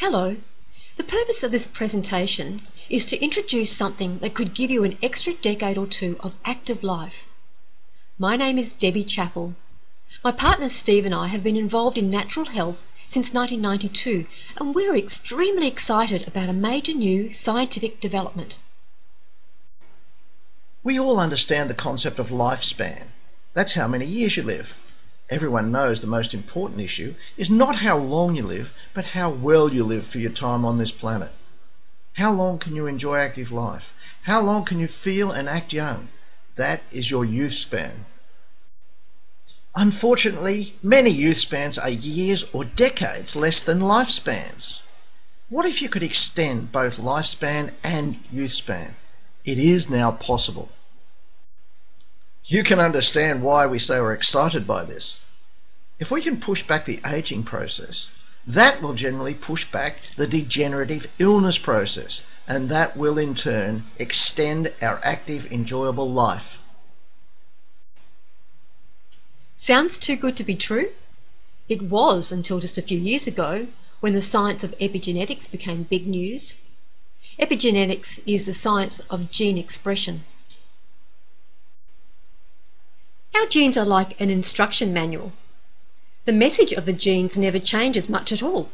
Hello. The purpose of this presentation is to introduce something that could give you an extra decade or two of active life. My name is Debbie Chappell. My partner Steve and I have been involved in natural health since 1992, and we're extremely excited about a major new scientific development. We all understand the concept of lifespan. That's how many years you live. Everyone knows the most important issue is not how long you live, but how well you live for your time on this planet. How long can you enjoy active life? How long can you feel and act young? That is your youth span. Unfortunately, many youth spans are years or decades less than lifespans. What if you could extend both lifespan and youth span? It is now possible. You can understand why we say we're excited by this. If we can push back the aging process, that will generally push back the degenerative illness process, and that will in turn extend our active, enjoyable life. Sounds too good to be true? It was until just a few years ago, when the science of epigenetics became big news. Epigenetics is the science of gene expression. Our genes are like an instruction manual. The message of the genes never changes much at all,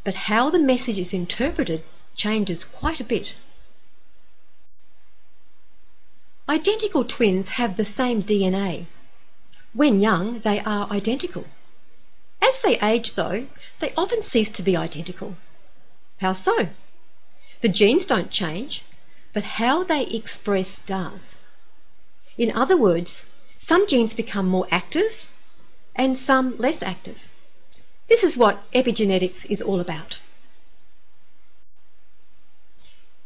but how the message is interpreted changes quite a bit. Identical twins have the same DNA. When young, they are identical. As they age, though, they often cease to be identical. How so? The genes don't change, but how they express does. In other words, some genes become more active and some less active. This is what epigenetics is all about.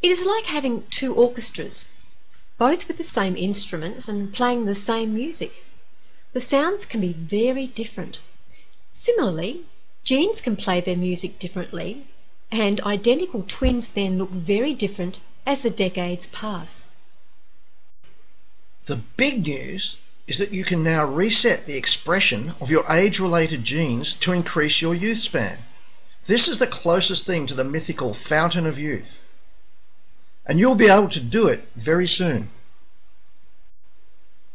It is like having two orchestras, both with the same instruments and playing the same music. The sounds can be very different. Similarly, genes can play their music differently, and identical twins then look very different as the decades pass. The big news is that you can now reset the expression of your age-related genes to increase your youth span. This is the closest thing to the mythical fountain of youth. And you'll be able to do it very soon.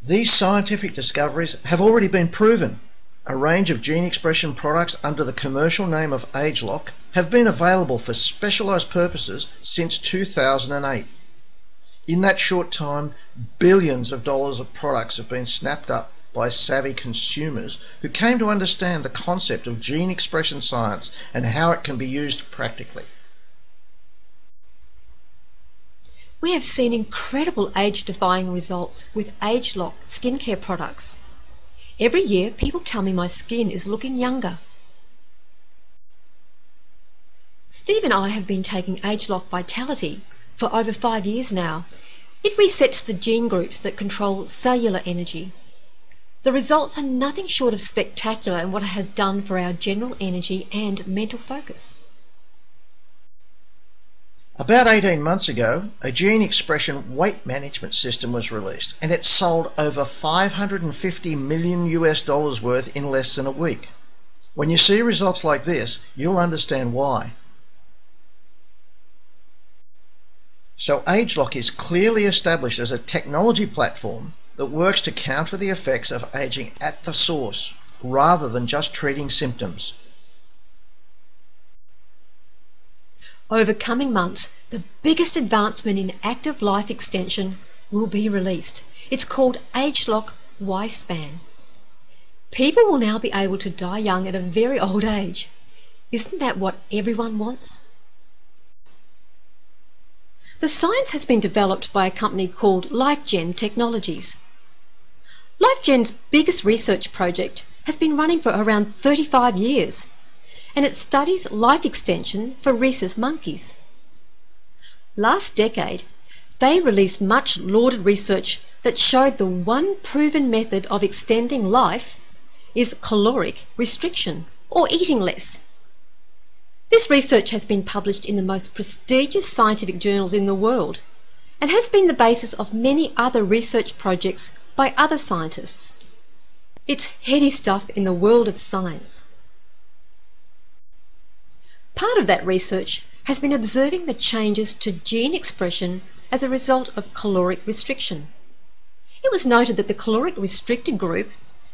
These scientific discoveries have already been proven. A range of gene expression products under the commercial name of ageLOC have been available for specialised purposes since 2008. In that short time, billions of dollars of products have been snapped up by savvy consumers who came to understand the concept of gene expression science and how it can be used practically. We have seen incredible age-defying results with ageLOC skincare products. Every year, people tell me my skin is looking younger. Steve and I have been taking ageLOC Vitality for over 5 years now. It resets the gene groups that control cellular energy. The results are nothing short of spectacular in what it has done for our general energy and mental focus. About 18 months ago, a gene expression weight management system was released, and it sold over $550 million worth in less than a week. When you see results like this, you'll understand why. So ageLOC is clearly established as a technology platform that works to counter the effects of aging at the source, rather than just treating symptoms. Over coming months, the biggest advancement in active life extension will be released. It's called ageLOC Y-Span. People will now be able to die young at a very old age. Isn't that what everyone wants? The science has been developed by a company called LifeGen Technologies. LifeGen's biggest research project has been running for around 35 years, and it studies life extension for rhesus monkeys. Last decade, they released much lauded research that showed the one proven method of extending life is caloric restriction, or eating less. This research has been published in the most prestigious scientific journals in the world and has been the basis of many other research projects by other scientists. It's heady stuff in the world of science. Part of that research has been observing the changes to gene expression as a result of caloric restriction. It was noted that the caloric restricted group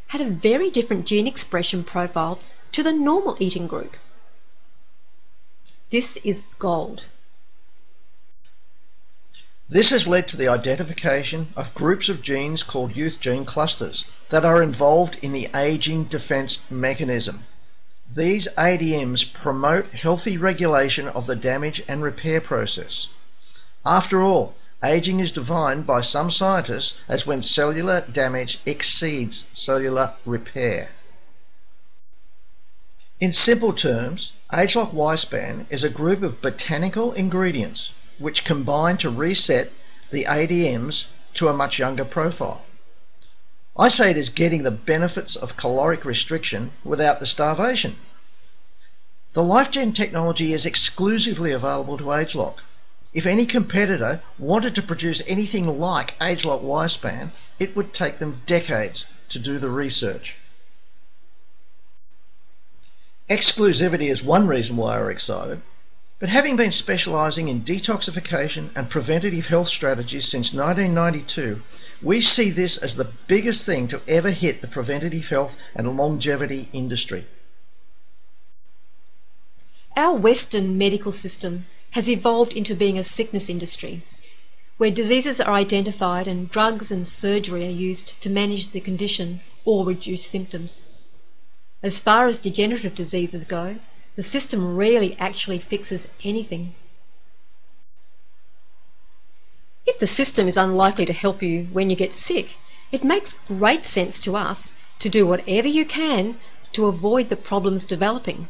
had a very different gene expression profile to the normal eating group. This is gold. This has led to the identification of groups of genes called youth gene clusters that are involved in the aging defense mechanism. These ADMs promote healthy regulation of the damage and repair process. After all, aging is defined by some scientists as when cellular damage exceeds cellular repair. In simple terms, ageLOC Y-span is a group of botanical ingredients which combine to reset the ADMs to a much younger profile. I say it is getting the benefits of caloric restriction without the starvation. The LifeGen technology is exclusively available to ageLOC. If any competitor wanted to produce anything like ageLOC Y-span, it would take them decades to do the research. Exclusivity is one reason why we're excited, but having been specialising in detoxification and preventative health strategies since 1992, we see this as the biggest thing to ever hit the preventative health and longevity industry. Our Western medical system has evolved into being a sickness industry, where diseases are identified and drugs and surgery are used to manage the condition or reduce symptoms. As far as degenerative diseases go, the system rarely actually fixes anything. If the system is unlikely to help you when you get sick, it makes great sense to us to do whatever you can to avoid the problems developing.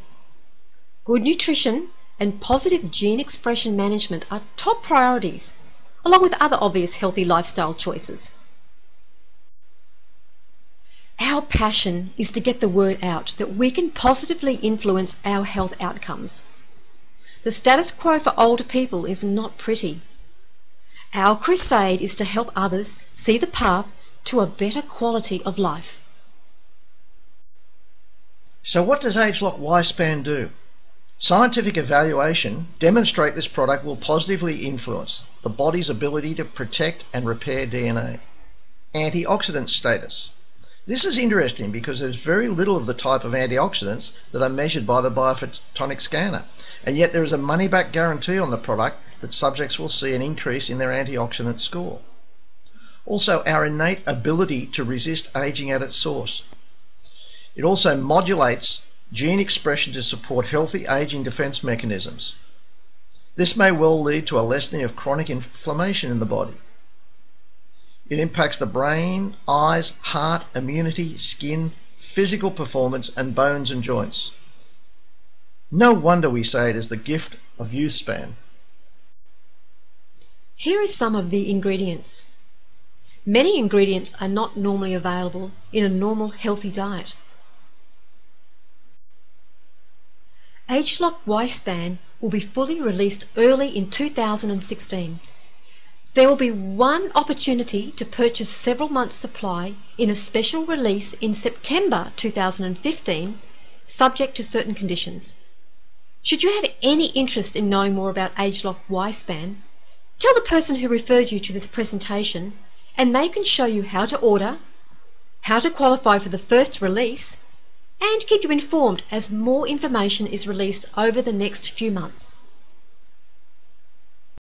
Good nutrition and positive gene expression management are top priorities, along with other obvious healthy lifestyle choices. Our passion is to get the word out that we can positively influence our health outcomes. The status quo for older people is not pretty. Our crusade is to help others see the path to a better quality of life. So what does ageLOC Y-span do? Scientific evaluation demonstrate this product will positively influence the body's ability to protect and repair DNA. Antioxidant status. This is interesting because there's very little of the type of antioxidants that are measured by the biophotonic scanner, and yet there is a money-back guarantee on the product that subjects will see an increase in their antioxidant score. Also, our innate ability to resist aging at its source. It also modulates gene expression to support healthy aging defense mechanisms. This may well lead to a lessening of chronic inflammation in the body. It impacts the brain, eyes, heart, immunity, skin, physical performance, and bones and joints. No wonder we say it is the gift of youth span. Here are some of the ingredients. Many ingredients are not normally available in a normal healthy diet. ageLOC Y-span will be fully released early in 2016. There will be one opportunity to purchase several months' supply in a special release in September 2015, subject to certain conditions. Should you have any interest in knowing more about ageLOC Y-span, tell the person who referred you to this presentation and they can show you how to order, how to qualify for the first release, and keep you informed as more information is released over the next few months.